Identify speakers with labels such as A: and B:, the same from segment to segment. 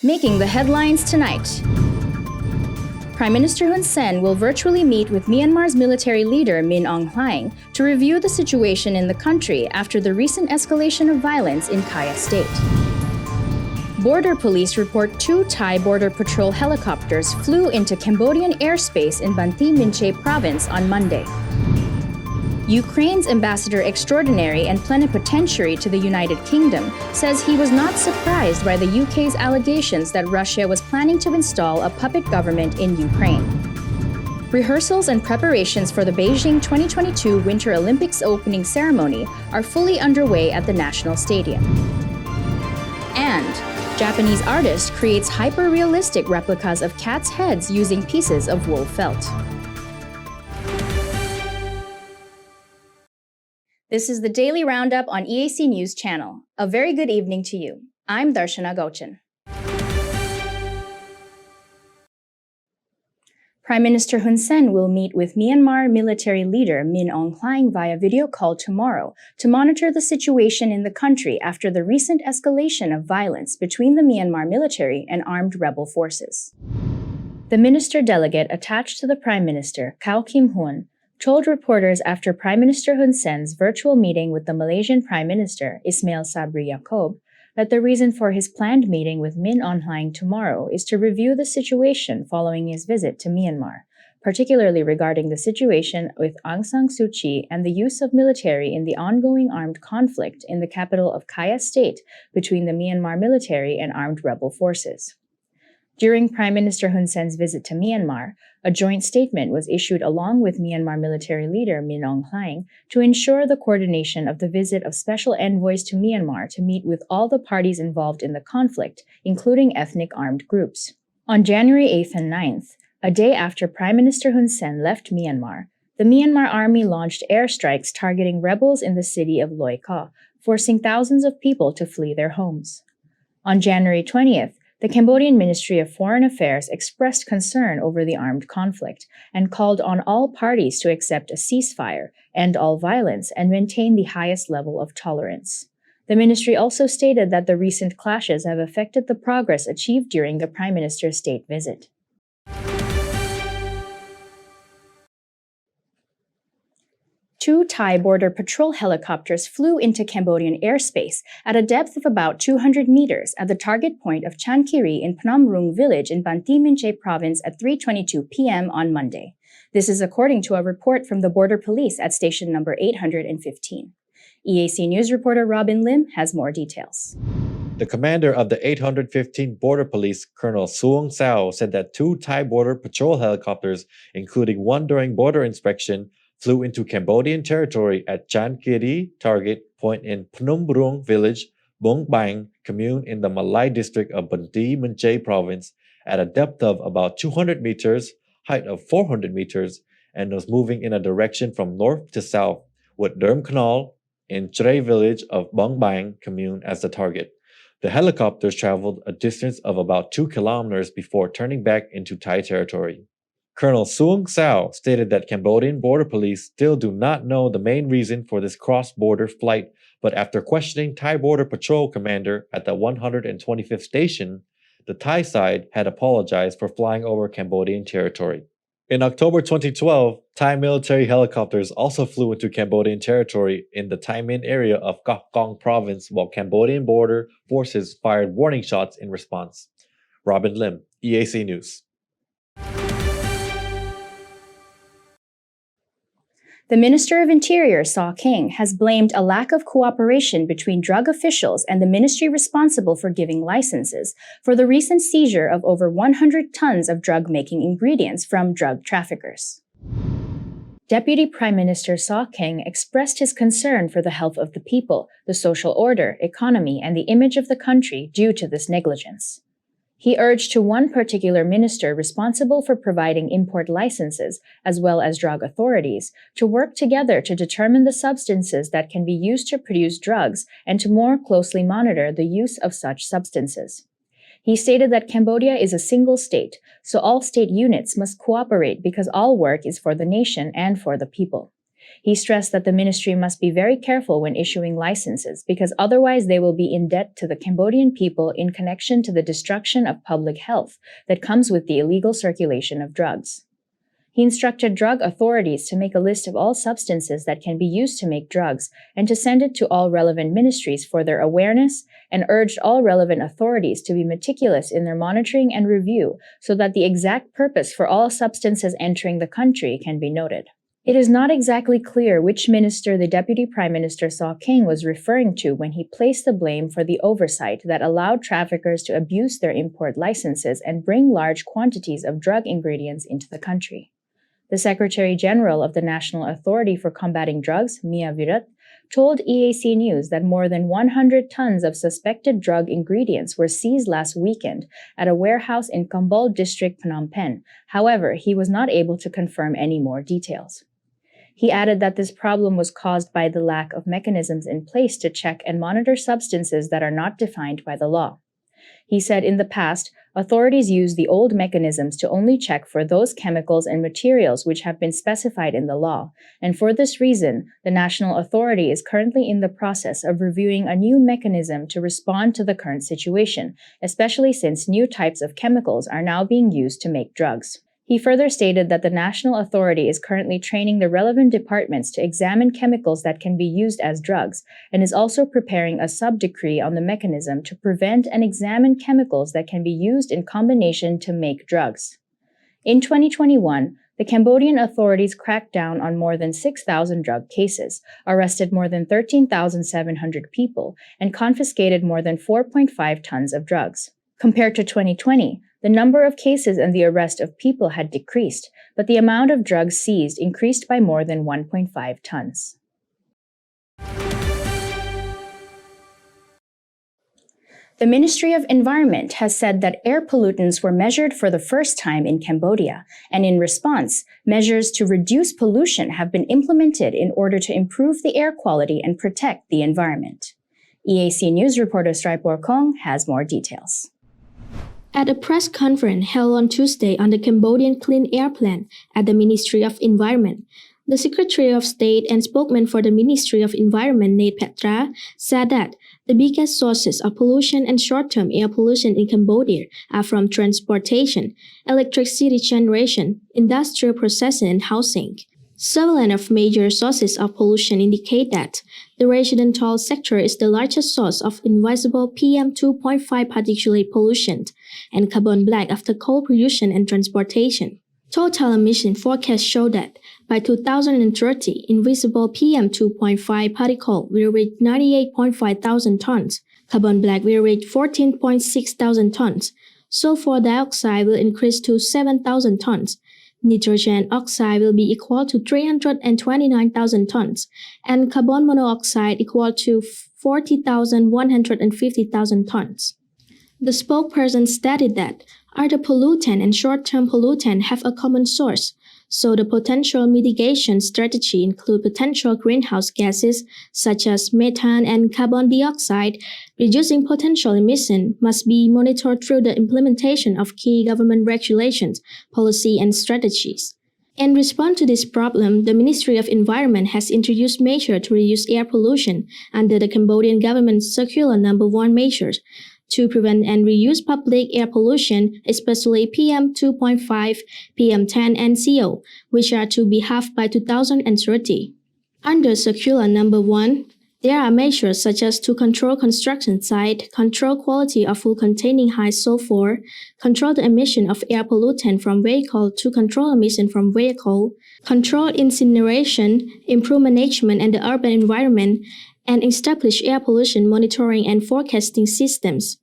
A: Making the headlines tonight. Prime Minister Hun Sen will virtually meet with Myanmar's military leader Min Aung Hlaing to review the situation in the country after the recent escalation of violence in Kaya State. Border police report 2 Thai border patrol helicopters flew into Cambodian airspace in Banti Minche province on Monday. Ukraine's ambassador extraordinary and plenipotentiary to the United Kingdom says he was not surprised by the UK's allegations that Russia was planning to install a puppet government in Ukraine. Rehearsals and preparations for the Beijing 2022 Winter Olympics opening ceremony are fully underway at the National Stadium. And Japanese artist creates hyper-realistic replicas of cats' heads using pieces of wool felt. This is the Daily Roundup on EAC News Channel. A very good evening to you. I'm Darshana Gauchan. Prime Minister Hun Sen will meet with Myanmar military leader Min Aung Hlaing via video call tomorrow to monitor the situation in the country after the recent escalation of violence between the Myanmar military and armed rebel forces. The minister delegate attached to the Prime Minister, Kao Kim Hoon, told reporters after Prime Minister Hun Sen's virtual meeting with the Malaysian Prime Minister, Ismail Sabri Yaakob, that the reason for his planned meeting with Min Aung Hlaing tomorrow is to review the situation following his visit to Myanmar, particularly regarding the situation with Aung San Suu Kyi and the use of military in the ongoing armed conflict in the capital of Kaya State between the Myanmar military and armed rebel forces. During Prime Minister Hun Sen's visit to Myanmar, a joint statement was issued along with Myanmar military leader Min Aung Hlaing to ensure the coordination of the visit of special envoys to Myanmar to meet with all the parties involved in the conflict, including ethnic armed groups. On January 8th and 9th, a day after Prime Minister Hun Sen left Myanmar, the Myanmar army launched airstrikes targeting rebels in the city of Loi Ka, forcing thousands of people to flee their homes. On January 20th, the Cambodian Ministry of Foreign Affairs expressed concern over the armed conflict and called on all parties to accept a ceasefire, end all violence, and maintain the highest level of tolerance. The ministry also stated that the recent clashes have affected the progress achieved during the Prime Minister's state visit. 2 Thai border patrol helicopters flew into Cambodian airspace at a depth of about 200 meters at the target point of Chan Kiri in Phnom Rung village in Banti Minche province at 3:22 p.m. on Monday. This is according to a report from the border police at station number 815. EAC News reporter Robin Lim has more details.
B: The commander of the 815 Border Police, Colonel Suong Sao, said that 2 Thai border patrol helicopters, including one during border inspection, flew into Cambodian territory at Chan Kiri target point in Phnom Rung village, Bong Bang commune in the Malay district of Banti Minche province at a depth of about 200 meters, height of 400 meters, and was moving in a direction from north to south, with Derm Canal in Chre village of Bong Bang commune as the target. The helicopters traveled a distance of about 2 kilometers before turning back into Thai territory. Colonel Suong Sao stated that Cambodian border police still do not know the main reason for this cross-border flight, but after questioning Thai Border Patrol commander at the 125th station, the Thai side had apologized for flying over Cambodian territory. In October 2012, Thai military helicopters also flew into Cambodian territory in the Thai Minh area of Kok Kong province while Cambodian border forces fired warning shots in response. Robin Lim, EAC News.
A: The Minister of Interior, Saw King, has blamed a lack of cooperation between drug officials and the ministry responsible for giving licenses for the recent seizure of over 100 tons of drug-making ingredients from drug traffickers. Deputy Prime Minister Saw King expressed his concern for the health of the people, the social order, economy, and the image of the country due to this negligence. He urged to one particular minister responsible for providing import licenses, as well as drug authorities, to work together to determine the substances that can be used to produce drugs and to more closely monitor the use of such substances. He stated that Cambodia is a single state, so all state units must cooperate because all work is for the nation and for the people. He stressed that the ministry must be very careful when issuing licenses because otherwise they will be in debt to the Cambodian people in connection to the destruction of public health that comes with the illegal circulation of drugs. He instructed drug authorities to make a list of all substances that can be used to make drugs and to send it to all relevant ministries for their awareness, and urged all relevant authorities to be meticulous in their monitoring and review so that the exact purpose for all substances entering the country can be noted. It is not exactly clear which minister the Deputy Prime Minister Saw King was referring to when he placed the blame for the oversight that allowed traffickers to abuse their import licenses and bring large quantities of drug ingredients into the country. The Secretary General of the National Authority for Combating Drugs, Mia Virat, told EAC News that more than 100 tons of suspected drug ingredients were seized last weekend at a warehouse in Kambol District, Phnom Penh. However, he was not able to confirm any more details. He added that this problem was caused by the lack of mechanisms in place to check and monitor substances that are not defined by the law. He said in the past, authorities use the old mechanisms to only check for those chemicals and materials which have been specified in the law, and for this reason, the National Authority is currently in the process of reviewing a new mechanism to respond to the current situation, especially since new types of chemicals are now being used to make drugs. He further stated that the National Authority is currently training the relevant departments to examine chemicals that can be used as drugs and is also preparing a sub-decree on the mechanism to prevent and examine chemicals that can be used in combination to make drugs. In 2021, the Cambodian authorities cracked down on more than 6,000 drug cases, arrested more than 13,700 people, and confiscated more than 4.5 tons of drugs. Compared to 2020, the number of cases and the arrest of people had decreased, but the amount of drugs seized increased by more than 1.5 tons. The Ministry of Environment has said that air pollutants were measured for the first time in Cambodia, and in response, measures to reduce pollution have been implemented in order to improve the air quality and protect the environment. EAC News reporter Straipor Kong has more details.
C: At a press conference held on Tuesday on the Cambodian Clean Air Plan at the Ministry of Environment, the Secretary of State and spokesman for the Ministry of Environment, Nate Petra, said that the biggest sources of pollution and short-term air pollution in Cambodia are from transportation, electricity generation, industrial processing, and housing. Several of major sources of pollution indicate that the residential sector is the largest source of invisible PM2.5 particulate pollution and carbon black after coal production and transportation. Total emission forecasts show that by 2030, invisible PM2.5 particle will reach 98.5 thousand tons, carbon black will reach 14.6 thousand tons, sulfur dioxide will increase to 7,000 tons, nitrogen oxide will be equal to 329,000 tons, and carbon monoxide equal to 40,150,000 tons. The spokesperson stated that other pollutant and short-term pollutant have a common source, so the potential mitigation strategy include potential greenhouse gases such as methane and carbon dioxide. Reducing potential emission must be monitored through the implementation of key government regulations, policy, and strategies. In response to this problem, the Ministry of Environment has introduced measures to reduce air pollution under the Cambodian government's Circular No. 1 measures to prevent and reduce public air pollution, especially PM2.5, PM10, and CO, which are to be halved by 2030. Under Circular No. 1, there are measures such as to control construction site, control quality of food containing high sulfur, control the emission of air pollutant from vehicle to control emission from vehicle, control incineration, improve management and the urban environment, and establish air pollution monitoring and forecasting systems.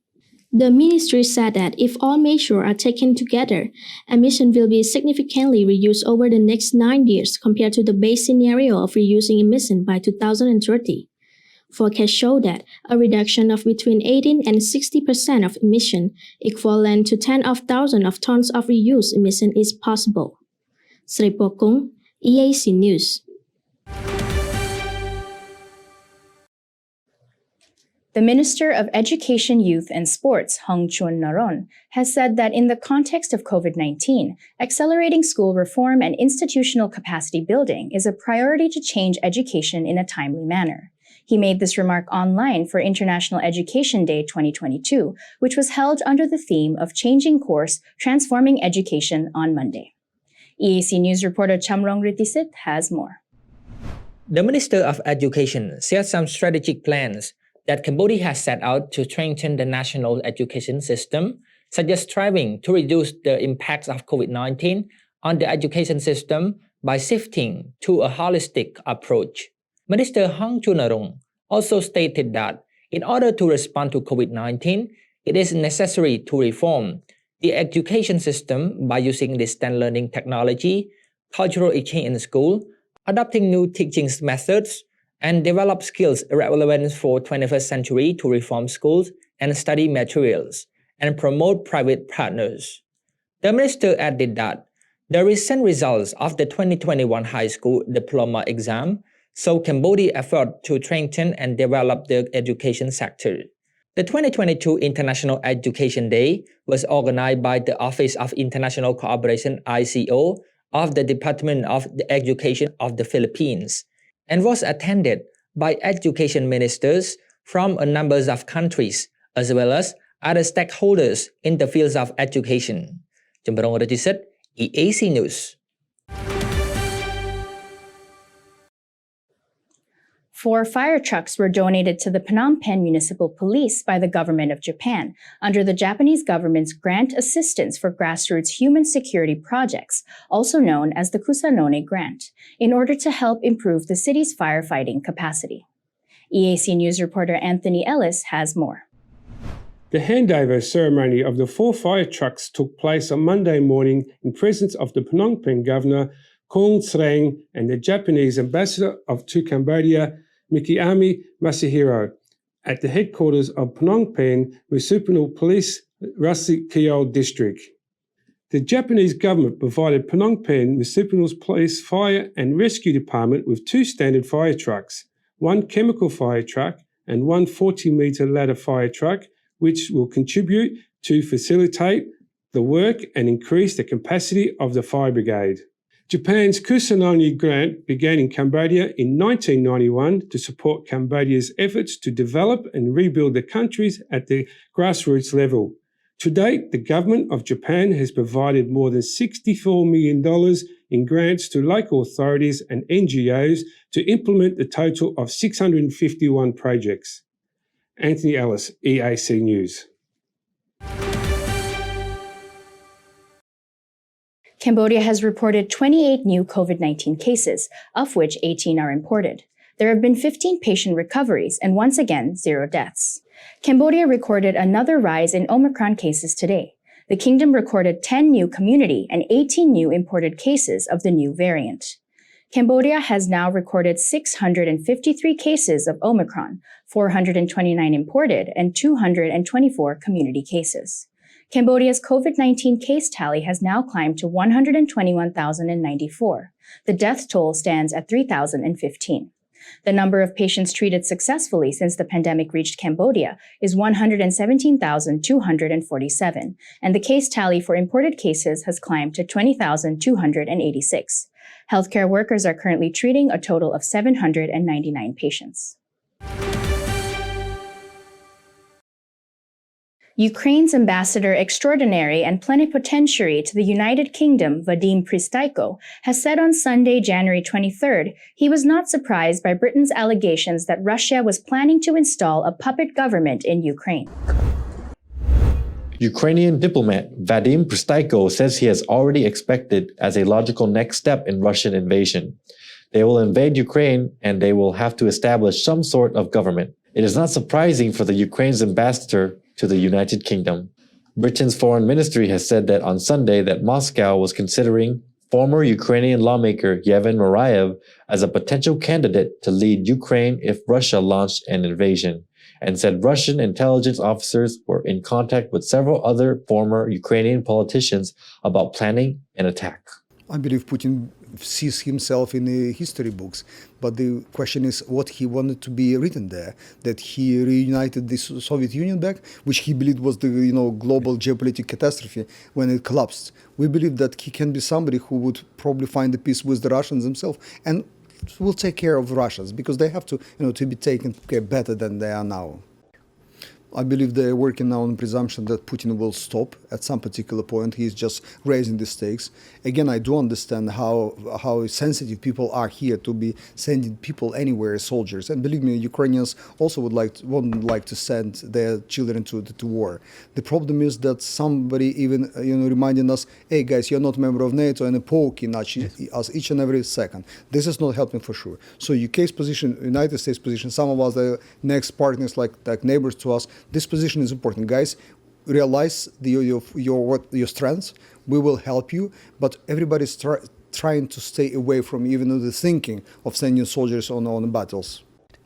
C: The ministry said that if all measures are taken together, emissions will be significantly reduced over the next 9 years compared to the base scenario of reducing emissions by 2030. Forecasts show that a reduction of between 18 and 60% of emission, equivalent to 10 of thousands of tons of reused emission, is possible. Sripokung, EAC News.
A: The Minister of Education, Youth and Sports, Hung Chun-naron, has said that in the context of COVID-19, accelerating school reform and institutional capacity building is a priority to change education in a timely manner. He made this remark online for International Education Day 2022, which was held under the theme of Changing Course, Transforming Education on Monday. EAC News reporter Chamrong Ritisit has more.
D: The Minister of Education shared some strategic plans that Cambodia has set out to strengthen the national education system, such as striving to reduce the impacts of COVID-19 on the education system by shifting to a holistic approach. Minister Hung Chun-naron also stated that in order to respond to COVID-19, it is necessary to reform the education system by using distance learning technology, cultural exchange in school, adopting new teaching methods, and develop skills relevant for 21st century to reform schools and study materials, and promote private partners. The minister added that the recent results of the 2021 high school diploma exam show Cambodia's effort to strengthen and develop the education sector. The 2022 International Education Day was organized by the Office of International Cooperation ICO of the Department of Education of the Philippines, and was attended by education ministers from a number of countries, as well as other stakeholders in the fields of education. Chamrong Ritisit, EAC News.
A: 4 fire trucks were donated to the Phnom Penh Municipal Police by the government of Japan under the Japanese government's Grant Assistance for Grassroots Human Security Projects, also known as the Kusanone Grant, in order to help improve the city's firefighting capacity. EAC News reporter Anthony Ellis has more.
E: The handover ceremony of the 4 fire trucks took place on Monday morning in presence of the Phnom Penh Governor, Kong Sreng, and the Japanese Ambassador to Cambodia, Mikiami Masahiro, at the headquarters of Phnom Penh Municipal Police, Rasi Keo District. The Japanese government provided Phnom Penh Municipal Police Fire and Rescue Department with 2 standard fire trucks, 1 chemical fire truck and 1 40-metre ladder fire truck, which will contribute to facilitate the work and increase the capacity of the fire brigade. Japan's Kusanone Grant began in Cambodia in 1991 to support Cambodia's efforts to develop and rebuild the countries at the grassroots level. To date, the government of Japan has provided more than $64 million in grants to local authorities and NGOs to implement a total of 651 projects. Anthony Ellis, EAC News.
A: Cambodia has reported 28 new COVID-19 cases, of which 18 are imported. There have been 15 patient recoveries and once again, 0 deaths. Cambodia recorded another rise in Omicron cases today. The kingdom recorded 10 new community and 18 new imported cases of the new variant. Cambodia has now recorded 653 cases of Omicron, 429 imported, and 224 community cases. Cambodia's COVID-19 case tally has now climbed to 121,094. The death toll stands at 3,015. The number of patients treated successfully since the pandemic reached Cambodia is 117,247, and the case tally for imported cases has climbed to 20,286. Healthcare workers are currently treating a total of 799 patients. Ukraine's ambassador extraordinary and plenipotentiary to the United Kingdom, Vadim Pristaiko, has said on Sunday, January 23rd, he was not surprised by Britain's allegations that Russia was planning to install a puppet government in Ukraine.
B: Ukrainian diplomat Vadim Pristaiko says he has already expected as a logical next step in Russian invasion. They will invade Ukraine and they will have to establish some sort of government. It is not surprising for the Ukraine's ambassador to the United Kingdom. Britain's foreign ministry has said that on Sunday that Moscow was considering former Ukrainian lawmaker Yevhen Murayev as a potential candidate to lead Ukraine if Russia launched an invasion, and said Russian intelligence officers were in contact with several other former Ukrainian politicians about planning an attack.
F: I believe Putin sees himself in the history books. But the question is what he wanted to be written there, that he reunited the Soviet Union back, which he believed was the global geopolitical catastrophe when it collapsed. We believe that he can be somebody who would probably find the peace with the Russians themselves and will take care of the Russians, because they have to be taken care better than they are now. I believe they're working now on the presumption that Putin will stop at some particular point. He's just raising the stakes. Again, I do understand how sensitive people are here to be sending people anywhere, soldiers. And believe me, Ukrainians also wouldn't like to send their children to war. The problem is that somebody even reminding us, hey guys, you're not a member of NATO, and poking us each and every second. This is not helping for sure. So UK's position, United States position, some of us are next partners like neighbors to us. This position is important, guys. Realize your strengths. We will help you, but everybody's trying to stay away from even the thinking of sending soldiers on battles.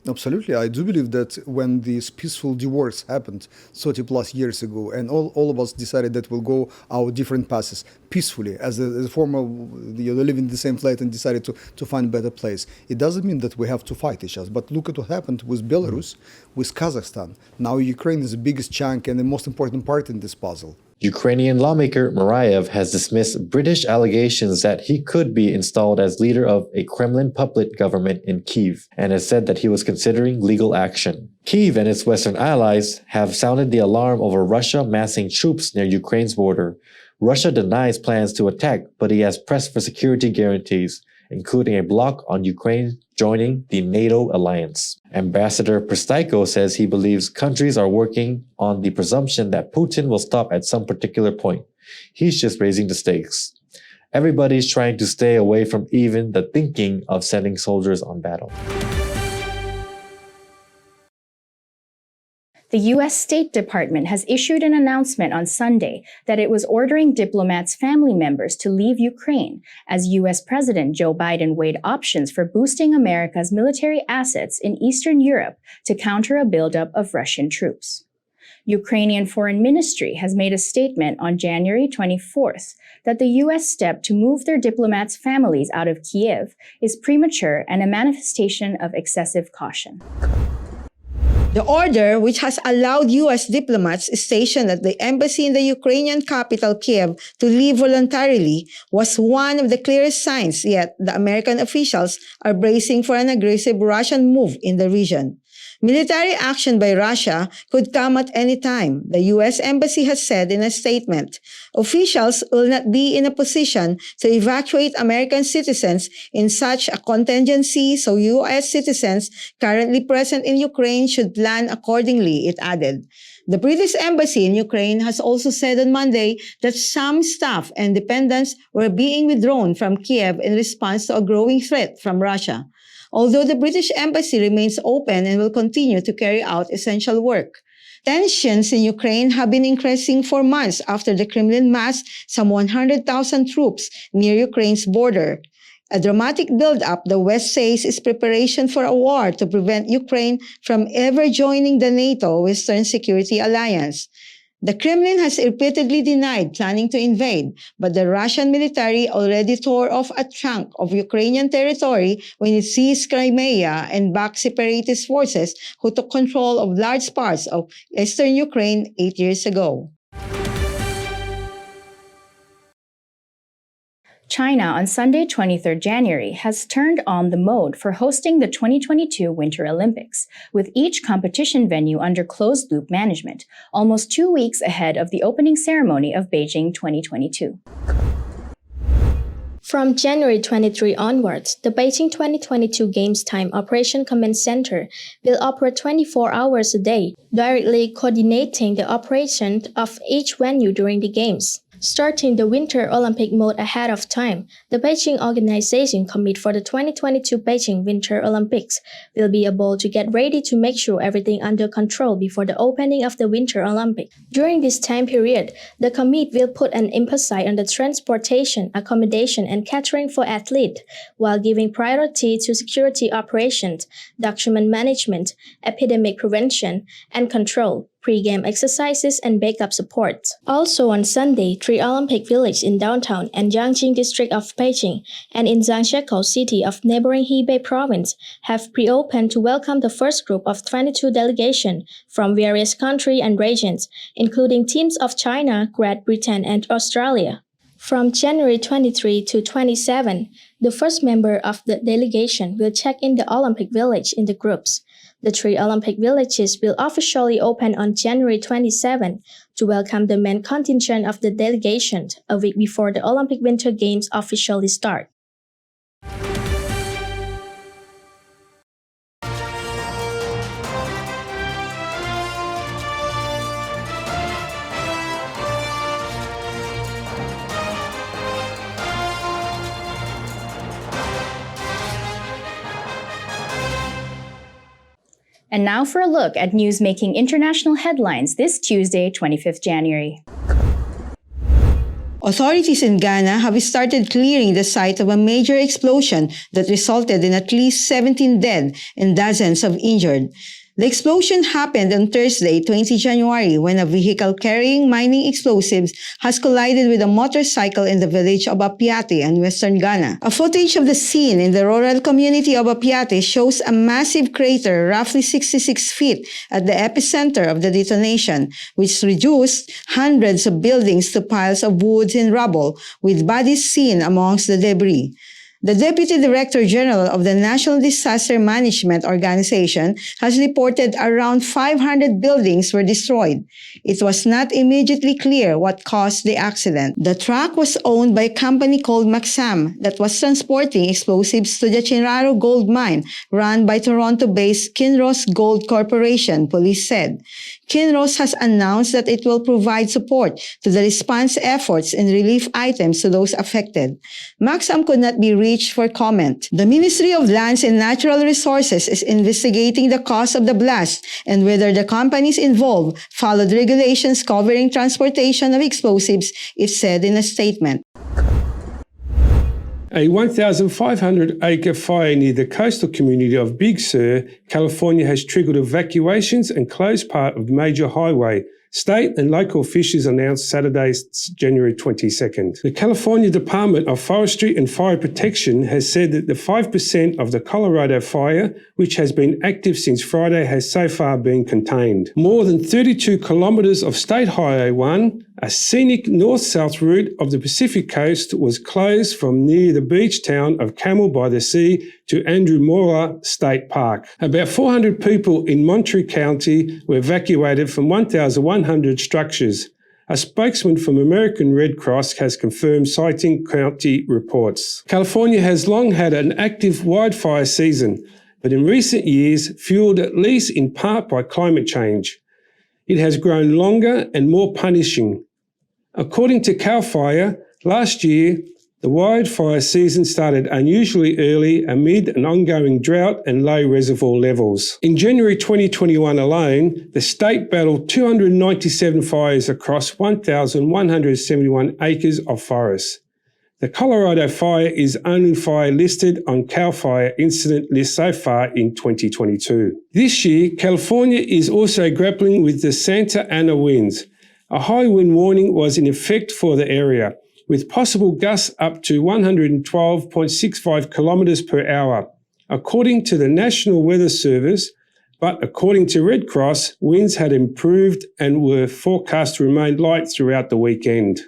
F: Absolutely, I do believe that when these peaceful divorce happened 30 plus years ago, and all of us decided that we'll go our different paths peacefully, as a form of living in the same flat and decided to find a better place. It doesn't mean that we have to fight each other, but look at what happened with Belarus, with Kazakhstan. Now Ukraine is the biggest chunk and the most important part in this puzzle.
B: Ukrainian lawmaker Murayev has dismissed British allegations that he could be installed as leader of a Kremlin puppet government in Kyiv, and has said that he was considering legal action. Kyiv and its Western allies have sounded the alarm over Russia massing troops near Ukraine's border. Russia denies plans to attack, but he has pressed for security guarantees, including a block on Ukraine joining the NATO alliance. Ambassador Pristaiko says he believes countries are working on the presumption that Putin will stop at some particular point. He's just raising the stakes. Everybody's trying to stay away from even the thinking of sending soldiers on battle.
A: The U.S. State Department has issued an announcement on Sunday that it was ordering diplomats' family members to leave Ukraine as U.S. President Joe Biden weighed options for boosting America's military assets in Eastern Europe to counter a buildup of Russian troops. Ukrainian Foreign Ministry has made a statement on January 24th that the U.S. step to move their diplomats' families out of Kyiv is premature and a manifestation of excessive caution.
G: The order, which has allowed U.S. diplomats stationed at the embassy in the Ukrainian capital, Kyiv, to leave voluntarily, was one of the clearest signs, yet the American officials are bracing for an aggressive Russian move in the region. Military action by Russia could come at any time, the U.S. Embassy has said in a statement. Officials will not be in a position to evacuate American citizens in such a contingency, so U.S. citizens currently present in Ukraine should plan accordingly, it added. The British Embassy in Ukraine has also said on Monday that some staff and dependents were being withdrawn from Kyiv in response to a growing threat from Russia. Although the British Embassy remains open and will continue to carry out essential work. Tensions in Ukraine have been increasing for months after the Kremlin massed some 100,000 troops near Ukraine's border. A dramatic build-up, the West says, is preparation for a war to prevent Ukraine from ever joining the NATO Western Security Alliance. The Kremlin has repeatedly denied planning to invade, but the Russian military already tore off a chunk of Ukrainian territory when it seized Crimea and backed separatist forces who took control of large parts of eastern Ukraine 8 years ago.
A: China on Sunday, 23rd January, has turned on the mode for hosting the 2022 Winter Olympics, with each competition venue under closed-loop management, almost 2 weeks ahead of the opening ceremony of Beijing 2022.
C: From January 23 onwards, the Beijing 2022 Games Time Operation Command Center will operate 24 hours a day, directly coordinating the operation of each venue during the Games. Starting the Winter Olympic mode ahead of time, the Beijing Organization Committee for the 2022 Beijing Winter Olympics will be able to get ready to make sure everything under control before the opening of the Winter Olympics. During this time period, the committee will put an emphasis on the transportation, accommodation, and catering for athletes, while giving priority to security operations, document management, epidemic prevention and control, pre-game exercises, and backup support. Also on Sunday, three Olympic villages in downtown and Yangjing district of Beijing and in Zhangjiakou city of neighboring Hebei province have pre-opened to welcome the first group of 22 delegations from various countries and regions, including teams of China, Great Britain, and Australia. From January 23 to 27, the first member of the delegation will check in the Olympic Village in the groups. The three Olympic villages will officially open on January 27 to welcome the main contingent of the delegation a week before the Olympic Winter Games officially start.
A: And now for a look at news making international headlines this Tuesday, 25th January.
G: Authorities in Ghana have started clearing the site of a major explosion that resulted in at least 17 dead and dozens of injured. The explosion happened on Thursday, 20 January, when a vehicle carrying mining explosives has collided with a motorcycle in the village of Apiate in western Ghana. A footage of the scene in the rural community of Apiate shows a massive crater roughly 66 feet at the epicenter of the detonation, which reduced hundreds of buildings to piles of wood and rubble, with bodies seen amongst the debris. The Deputy Director General of the National Disaster Management Organization has reported around 500 buildings were destroyed. It was not immediately clear what caused the accident. The truck was owned by a company called Maxam that was transporting explosives to the Chinraro gold mine run by Toronto-based Kinross Gold Corporation, police said. Kinross has announced that it will provide support to the response efforts and relief items to those affected. Maxam could not be reached for comment. The Ministry of Lands and Natural Resources is investigating the cause of the blast and whether the companies involved followed regulations covering transportation of explosives, it said in a statement.
E: A 1,500-acre fire near the coastal community of Big Sur, California has triggered evacuations and closed part of the major highway. State and local officials announced Saturday, January 22nd. The California Department of Forestry and Fire Protection has said that the 5% of the Colorado fire, which has been active since Friday, has so far been contained. More than 32 kilometres of State Highway 1, a scenic north-south route of the Pacific coast, was closed from near the beach town of Camel by the Sea to Andrew Moore State Park. About 400 people in Monterey County were evacuated from 1,100 structures. A spokesman from American Red Cross has confirmed, citing county reports. California has long had an active wildfire season, but in recent years, fueled at least in part by climate change. It has grown longer and more punishing. According to CAL FIRE, last year, the wildfire season started unusually early amid an ongoing drought and low reservoir levels. In January 2021 alone, the state battled 297 fires across 1,171 acres of forest. The Colorado fire is only fire listed on CAL FIRE incident list so far in 2022. This year, California is also grappling with the Santa Ana winds. A high wind warning was in effect for the area, with possible gusts up to 112.65 kilometres per hour, according to the National Weather Service. But according to Red Cross, winds had improved and were forecast to remain light throughout the weekend.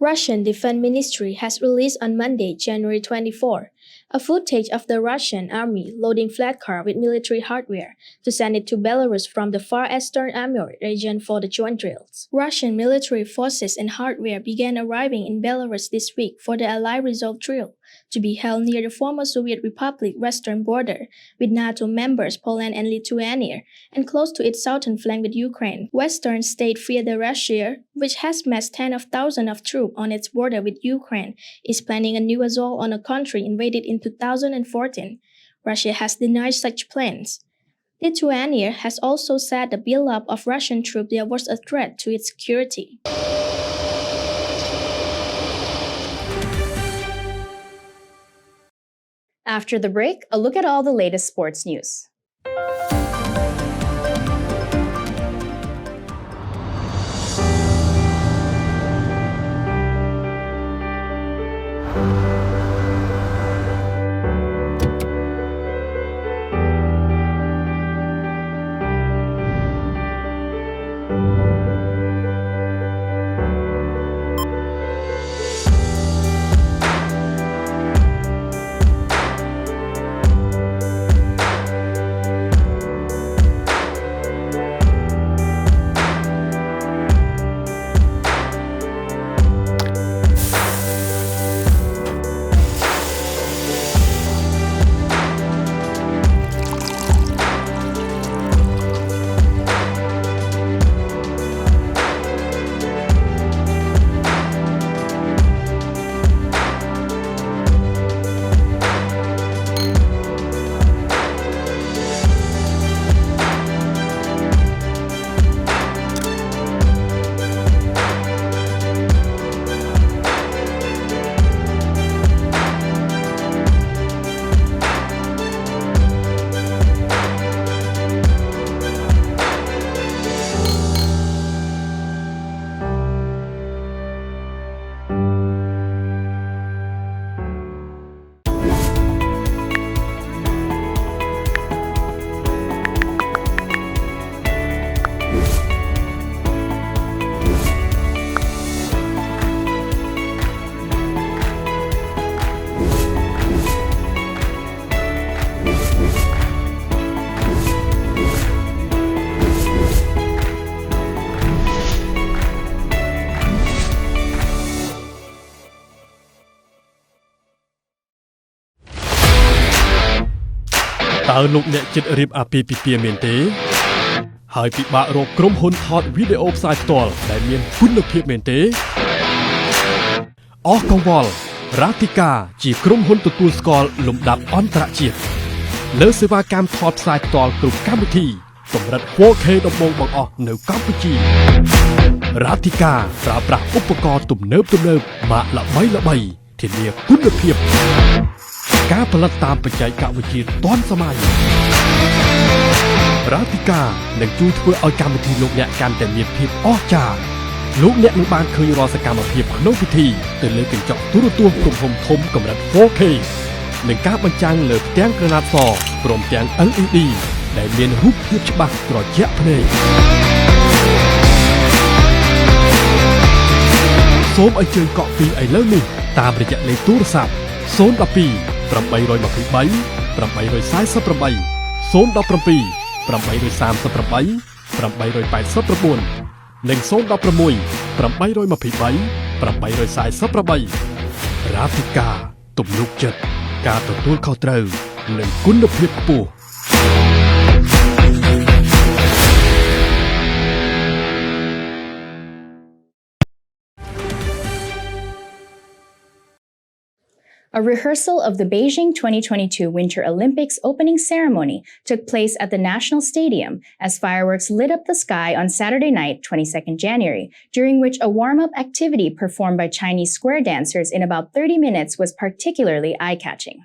C: Russian Defense Ministry has released on Monday, January 24, a footage of the Russian army loading flat car with military hardware to send it to Belarus from the far eastern Amur region for the joint drills. Russian military forces and hardware began arriving in Belarus this week for the Allied Resolve drill, to be held near the former Soviet Republic western border with NATO members Poland and Lithuania, and close to its southern flank with Ukraine. Western state fear that Russia, which has massed tens of thousands of troops on its border with Ukraine, is planning a new assault on a country invaded in 2014. Russia has denied such plans. Lithuania has also said the buildup of Russian troops there was a threat to its security.
A: After the break, a look at all the latest sports news.
H: តើលោកអ្នកចិត្តរៀបអាពាហ៍ពិពាហ៍មែនទេហើយពិបាករកក្រុមហ៊ុនថតវីដេអូផ្សាយផ្ទាល់ដែលមានគុណភាពមែនទេអស់កង្វល់រ៉ាទីកាជាក្រុមហ៊ុនទទួលស្គាល់លំដាប់អន្តរជាតិលើសេវាកម្មថតផ្សាយផ្ទាល់គ្រប់កម្មវិធីកម្រិត 4K ដំបូងបង្អស់នៅកម្ពុជារ៉ាទីកាប្រើប្រាស់ឧបករណ៍ទំនើបម៉ាកល្បីធានាគុណភាពការផលិតតាមបច្ចេកវិទ្យាទាន់សម័យរ៉ាទីកានឹងជួយធ្វើឲ្យកម្មវិធីលោកអ្នកកាន់តែមានភាពអស្ចារ្យលោកអ្នកនឹងបានឃើញរាល់សកម្មភាពក្នុងពិធីទៅលើកញ្ចក់ទូរទស្សន៍ទំហំធំកម្រិត 4K និងការបញ្ចាំងលើផ្ទាំងក្រណាត់សព្រមទាំង LED ដែលមានរូបភាពច្បាស់ត្រជាក់ភ្នែកសូមអញ្ជើញកក់ពីឥឡូវនេះតាមរយៈលេខទូរស័ព្ទ012 823 848 017 838 889និង016 823 848រ៉ាហ្វីកាទំនុកចិត្តការទទួលខុសត្រូវនិងគុណភាពខ្ពស់
A: A rehearsal of the Beijing 2022 Winter Olympics opening ceremony took place at the National Stadium as fireworks lit up the sky on Saturday night, 22nd January, during which a warm-up activity performed by Chinese square dancers in about 30 minutes was particularly eye-catching.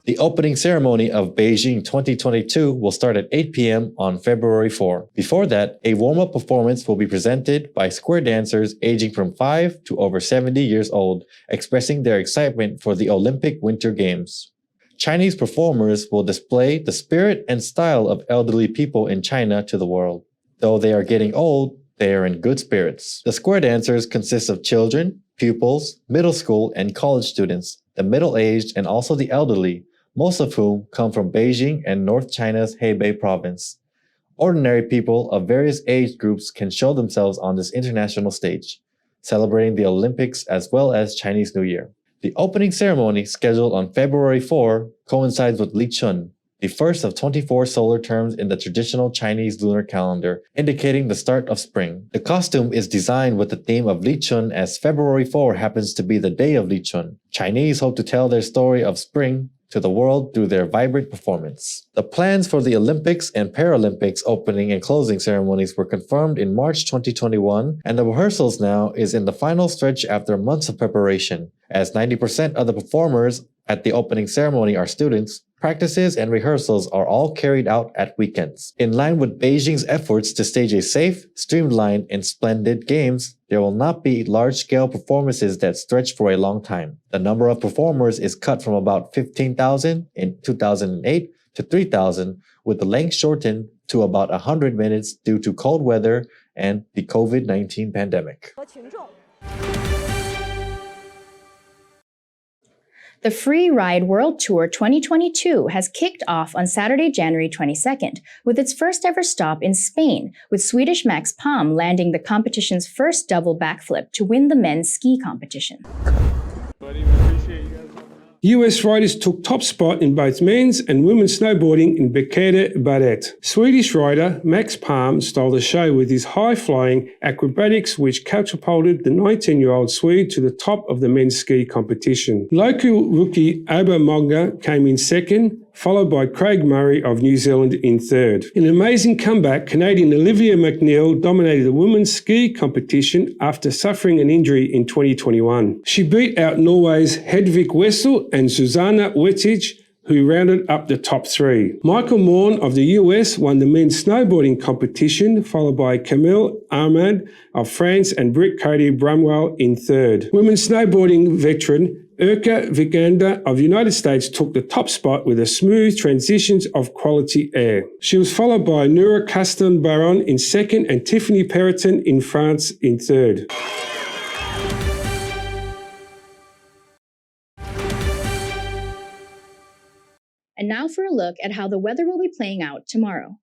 B: The opening ceremony of Beijing 2022 will start at 8 p.m. on February 4. Before that, a warm-up performance will be presented by square dancers aging from 5 to over 70 years old, expressing their excitement for the Olympic Winter Games. Chinese performers will display the spirit and style of elderly people in China to the world. Though they are getting old, they are in good spirits. The square dancers consist of children, pupils, middle school, and college students, the middle-aged and also the elderly, most of whom come from Beijing and North China's Hebei province. Ordinary people of various age groups can show themselves on this international stage, celebrating the Olympics as well as Chinese New Year. The opening ceremony, scheduled on February 4, coincides with Li Chun, the first of 24 solar terms in the traditional Chinese lunar calendar, indicating the start of spring. The costume is designed with the theme of Li Chun, as February 4 happens to be the day of Li Chun. Chinese hope to tell their story of spring to the world through their vibrant performance. The plans for the Olympics and Paralympics opening and closing ceremonies were confirmed in March 2021, and the rehearsals now is in the final stretch after months of preparation. As 90% of the performers at the opening ceremony are students, practices and rehearsals are all carried out at weekends. In line with Beijing's efforts to stage a safe, streamlined, and splendid games, there will not be large-scale performances that stretch for a long time. The number of performers is cut from about 15,000 in 2008 to 3,000, with the length shortened to about 100 minutes due to cold weather and the COVID-19 pandemic.
A: The Freeride World Tour 2022 has kicked off on Saturday, January 22nd, with its first ever stop in Spain, with Swedish Max Palm landing the competition's first double backflip to win the men's ski competition.
E: US riders took top spot in both men's and women's snowboarding in Bekele Barret. Swedish rider Max Palm stole the show with his high-flying acrobatics, which catapulted the 19-year-old Swede to the top of the men's ski competition. Local rookie Abba Mogga came in second, followed by Craig Murray of New Zealand in third. In an amazing comeback, Canadian Olivia McNeil dominated the women's ski competition after suffering an injury in 2021. She beat out Norway's Hedvig Wessel and Susanna Wettig, who rounded up the top three. Michael Morn of the US won the men's snowboarding competition, followed by Camille Armand of France and Britt Cody Bramwell in third. Women's snowboarding veteran Urka Viganda of the United States took the top spot with a smooth transitions of quality air. She was followed by Nura Caston Baron in second and Tiffany Perrotin in France in third.
A: And now for a look at how the weather will be playing out tomorrow.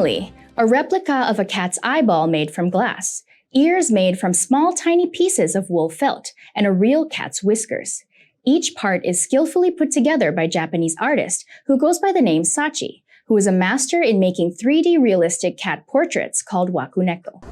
A: Finally, a replica of a cat's eyeball made from glass, ears made from small tiny pieces of wool felt, and a real cat's whiskers. Each part is skillfully put together by Japanese artist who goes by the name Sachi, who is a master in making 3D realistic cat portraits called wakuneko.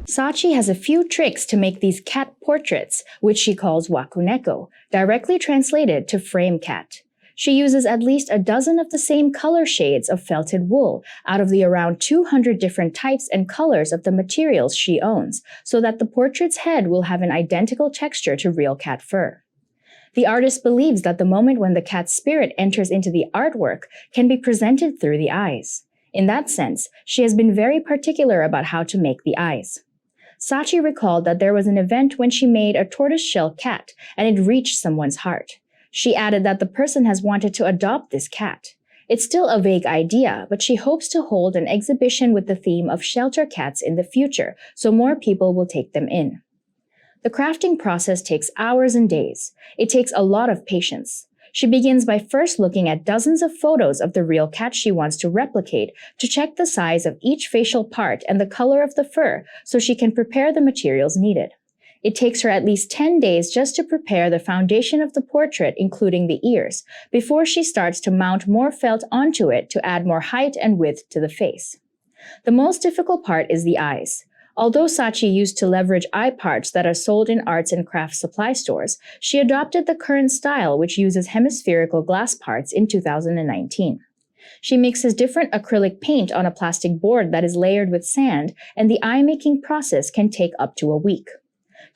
A: Sachi has a few tricks to make these cat portraits, which she calls wakuneko, directly translated to frame cat. She uses at least a dozen of the same color shades of felted wool out of the around 200 different types and colors of the materials she owns, so that the portrait's head will have an identical texture to real cat fur. The artist believes that the moment when the cat's spirit enters into the artwork can be presented through the eyes. In that sense, she has been very particular about how to make the eyes. Sachi recalled that there was an event when she made a tortoiseshell cat and it reached someone's heart. She added that the person has wanted to adopt this cat. It's still a vague idea, but she hopes to hold an exhibition with the theme of shelter cats in the future, so more people will take them in. The crafting process takes hours and days. It takes a lot of patience. She begins by first looking at dozens of photos of the real cat she wants to replicate to check the size of each facial part and the color of the fur so she can prepare the materials needed. It takes her at least 10 days just to prepare the foundation of the portrait, including the ears, before she starts to mount more felt onto it to add more height and width to the face. The most difficult part is the eyes. Although Sachi used to leverage eye parts that are sold in arts and crafts supply stores, she adopted the current style, which uses hemispherical glass parts, in 2019. She mixes different acrylic paint on a plastic board that is layered with sand, and the eye-making process can take up to a week.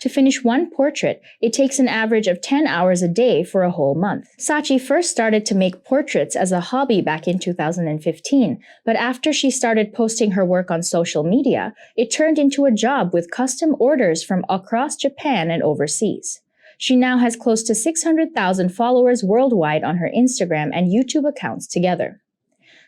A: To finish one portrait, it takes an average of 10 hours a day for a whole month. Sachi first started to make portraits as a hobby back in 2015, but after she started posting her work on social media, it turned into a job with custom orders from across Japan and overseas. She now has close to 600,000 followers worldwide on her Instagram and YouTube accounts together.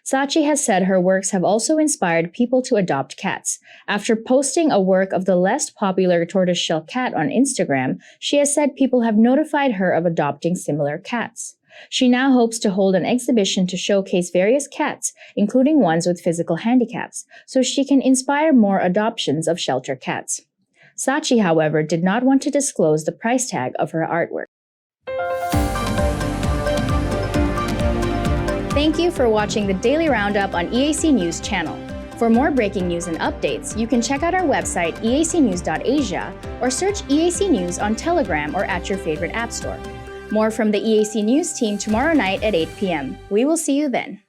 A: Sachi has said her works have also inspired people to adopt cats. After posting a work of the less popular tortoiseshell cat on Instagram, she has said people have notified her of adopting similar cats. She now hopes to hold an exhibition to showcase various cats, including ones with physical handicaps, so she can inspire more adoptions of shelter cats. Sachi, however, did not want to disclose the price tag of her artwork. Thank you for watching the Daily Roundup on EAC News Channel. For more breaking news and updates, you can check out our website eacnews.asia or search EAC News on Telegram or at your favorite app store. More from the EAC News team tomorrow night at 8 p.m. We will see you then.